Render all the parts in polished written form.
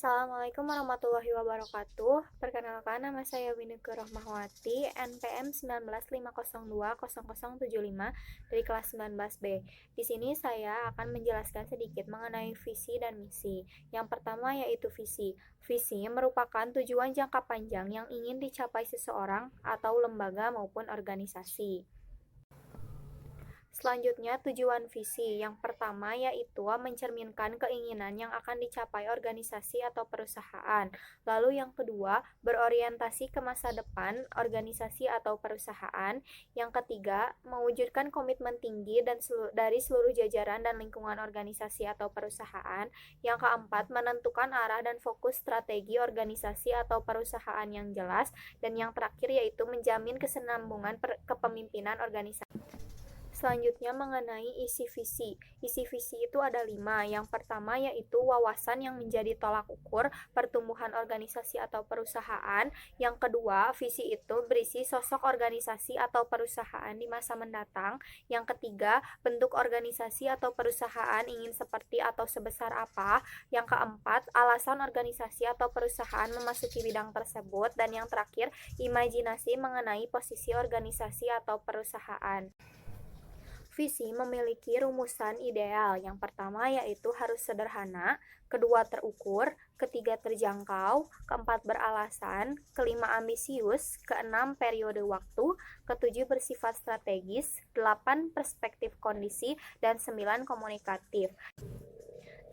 Assalamualaikum warahmatullahi wabarakatuh. Perkenalkan, nama saya Winike Rohmahwati, NPM 1950200075 dari kelas 19B. Di sini saya akan menjelaskan sedikit mengenai visi dan misi. Yang pertama yaitu visi. Visi merupakan tujuan jangka panjang yang ingin dicapai seseorang atau lembaga maupun organisasi. Selanjutnya, tujuan visi. Yang pertama yaitu mencerminkan keinginan yang akan dicapai organisasi atau perusahaan. Lalu yang kedua, berorientasi ke masa depan organisasi atau perusahaan. Yang ketiga, mewujudkan komitmen tinggi dari seluruh jajaran dan lingkungan organisasi atau perusahaan. Yang keempat, menentukan arah dan fokus strategi organisasi atau perusahaan yang jelas. Dan yang terakhir yaitu menjamin kesinambungan kepemimpinan organisasi. Selanjutnya mengenai isi visi. Isi visi itu ada 5. Yang pertama yaitu wawasan yang menjadi tolak ukur pertumbuhan organisasi atau perusahaan. Yang kedua, visi itu berisi sosok organisasi atau perusahaan di masa mendatang. Yang ketiga, bentuk organisasi atau perusahaan ingin seperti atau sebesar apa. Yang keempat, alasan organisasi atau perusahaan memasuki bidang tersebut. Dan yang terakhir, imajinasi mengenai posisi organisasi atau perusahaan. Visi memiliki rumusan ideal. Yang pertama yaitu harus sederhana, kedua terukur, ketiga terjangkau, keempat beralasan, kelima ambisius, keenam periode waktu, ketujuh bersifat strategis, delapan perspektif kondisi, dan sembilan komunikatif.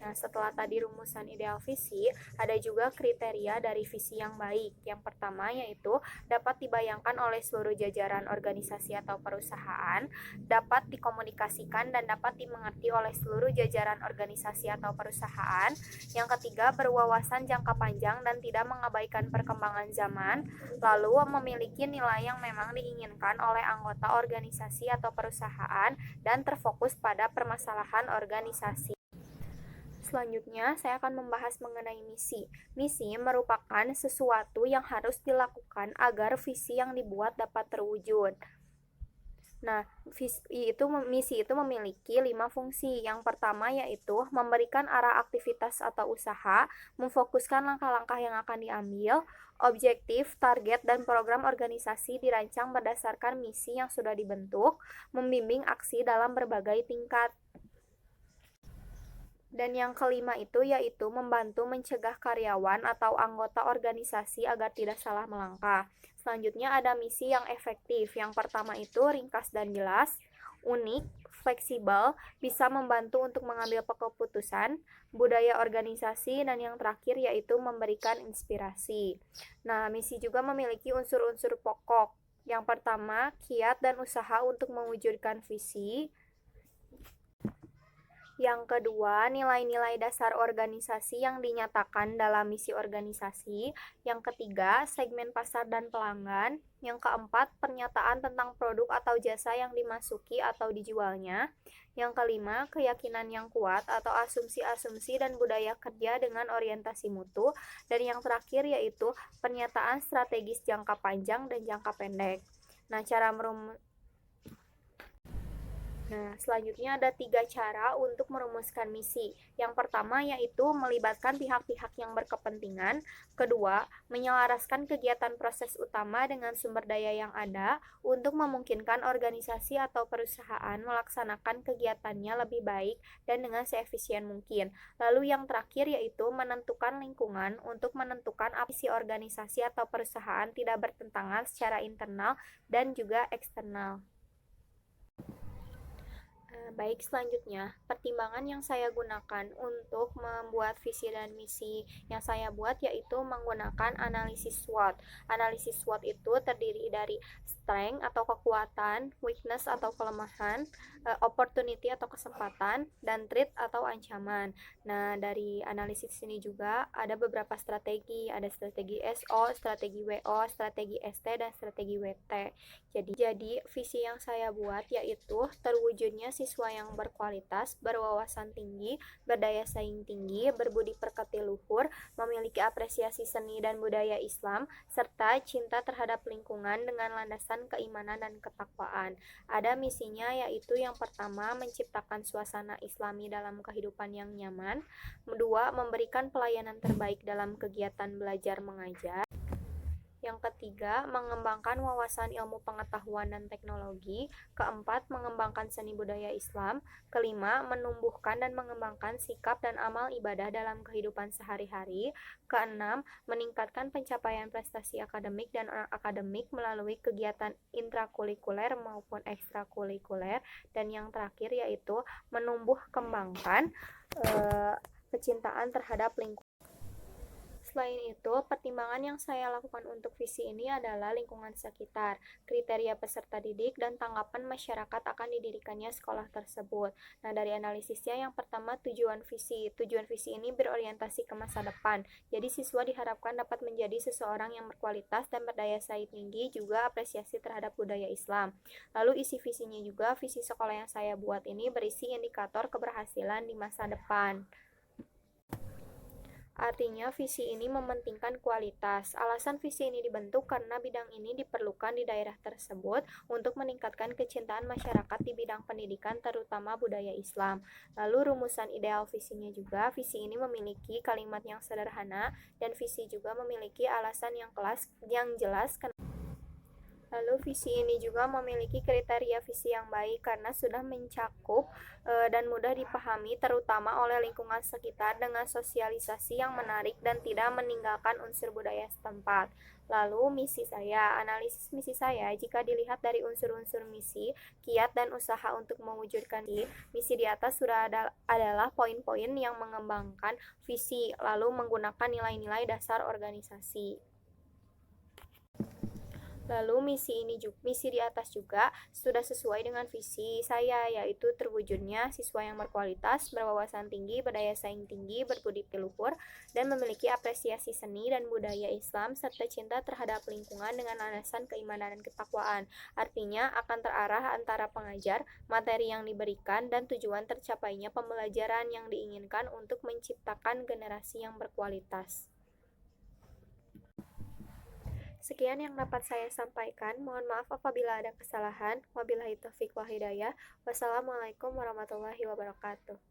Nah, setelah tadi rumusan ideal visi, ada juga kriteria dari visi yang baik. Yang pertama yaitu dapat dibayangkan oleh seluruh jajaran organisasi atau perusahaan, dapat dikomunikasikan dan dapat dimengerti oleh seluruh jajaran organisasi atau perusahaan. Yang ketiga, berwawasan jangka panjang dan tidak mengabaikan perkembangan zaman, lalu memiliki nilai yang memang diinginkan oleh anggota organisasi atau perusahaan dan terfokus pada permasalahan organisasi. Selanjutnya, saya akan membahas mengenai misi. Misi merupakan sesuatu yang harus dilakukan agar visi yang dibuat dapat terwujud. Nah, misi itu memiliki 5 fungsi. Yang pertama yaitu memberikan arah aktivitas atau usaha, memfokuskan langkah-langkah yang akan diambil, objektif, target, dan program organisasi dirancang berdasarkan misi yang sudah dibentuk, membimbing aksi dalam berbagai tingkat. Dan yang kelima itu yaitu membantu mencegah karyawan atau anggota organisasi agar tidak salah melangkah. Selanjutnya ada misi yang efektif. Yang pertama itu ringkas dan jelas, unik, fleksibel, bisa membantu untuk mengambil keputusan, budaya organisasi, dan yang terakhir yaitu memberikan inspirasi. Nah, misi juga memiliki unsur-unsur pokok. Yang pertama, kiat dan usaha untuk mewujudkan visi. Yang kedua, nilai-nilai dasar organisasi yang dinyatakan dalam misi organisasi. Yang ketiga, segmen pasar dan pelanggan. Yang keempat, pernyataan tentang produk atau jasa yang dimasuki atau dijualnya. Yang kelima, keyakinan yang kuat atau asumsi-asumsi dan budaya kerja dengan orientasi mutu. Dan yang terakhir yaitu pernyataan strategis jangka panjang dan jangka pendek. Nah, selanjutnya ada 3 cara untuk merumuskan misi. Yang pertama yaitu melibatkan pihak-pihak yang berkepentingan. Kedua, menyelaraskan kegiatan proses utama dengan sumber daya yang ada untuk memungkinkan organisasi atau perusahaan melaksanakan kegiatannya lebih baik dan dengan seefisien mungkin. Lalu yang terakhir yaitu menentukan lingkungan untuk menentukan apa isi organisasi atau perusahaan tidak bertentangan secara internal dan juga eksternal. Baik, selanjutnya, pertimbangan yang saya gunakan untuk membuat visi dan misi yang saya buat yaitu menggunakan analisis SWOT. Analisis SWOT itu terdiri dari strength atau kekuatan, weakness atau kelemahan, opportunity atau kesempatan, dan threat atau ancaman. Nah, dari analisis ini juga ada beberapa strategi, ada strategi SO, strategi WO, strategi ST, dan strategi WT. Jadi visi yang saya buat yaitu terwujudnya siswa siswa yang berkualitas, berwawasan tinggi, berdaya saing tinggi, berbudi pekerti luhur, memiliki apresiasi seni dan budaya Islam, serta cinta terhadap lingkungan dengan landasan keimanan dan ketakwaan. Ada misinya yaitu yang pertama menciptakan suasana Islami dalam kehidupan yang nyaman, kedua memberikan pelayanan terbaik dalam kegiatan belajar mengajar, yang ketiga, mengembangkan wawasan ilmu pengetahuan dan teknologi. Keempat, mengembangkan seni budaya Islam. Kelima, menumbuhkan dan mengembangkan sikap dan amal ibadah dalam kehidupan sehari-hari. Keenam, meningkatkan pencapaian prestasi akademik dan akademik melalui kegiatan intrakurikuler maupun ekstrakurikuler. Dan yang terakhir yaitu menumbuh kembangkan kecintaan terhadap lingkungan. Selain itu, pertimbangan yang saya lakukan untuk visi ini adalah lingkungan sekitar, kriteria peserta didik, dan tanggapan masyarakat akan didirikannya sekolah tersebut. Nah, dari analisisnya yang pertama tujuan visi. Tujuan visi ini berorientasi ke masa depan. Jadi, siswa diharapkan dapat menjadi seseorang yang berkualitas dan berdaya saing tinggi, juga apresiasi terhadap budaya Islam. Lalu isi visinya juga, visi sekolah yang saya buat ini berisi indikator keberhasilan di masa depan. Artinya, visi ini mementingkan kualitas. Alasan visi ini dibentuk karena bidang ini diperlukan di daerah tersebut untuk meningkatkan kecintaan masyarakat di bidang pendidikan, terutama budaya Islam. Lalu, rumusan ideal visinya juga, visi ini memiliki kalimat yang sederhana, dan visi juga memiliki alasan yang jelas. Lalu visi ini juga memiliki kriteria visi yang baik karena sudah mencakup dan mudah dipahami terutama oleh lingkungan sekitar dengan sosialisasi yang menarik dan tidak meninggalkan unsur budaya setempat. Lalu analisis misi saya jika dilihat dari unsur-unsur misi, kiat dan usaha untuk mewujudkan misi di atas sudah adalah poin-poin yang mengembangkan visi lalu menggunakan nilai-nilai dasar organisasi. Lalu misi di atas juga sudah sesuai dengan visi saya, yaitu terwujudnya siswa yang berkualitas, berwawasan tinggi, berdaya saing tinggi, berbudi luhur, dan memiliki apresiasi seni dan budaya Islam serta cinta terhadap lingkungan dengan landasan keimanan dan ketakwaan. Artinya akan terarah antara pengajar, materi yang diberikan, dan tujuan tercapainya pembelajaran yang diinginkan untuk menciptakan generasi yang berkualitas. Sekian yang dapat saya sampaikan. Mohon maaf apabila ada kesalahan. Wabillahi taufiq wal hidayah. Wassalamualaikum warahmatullahi wabarakatuh.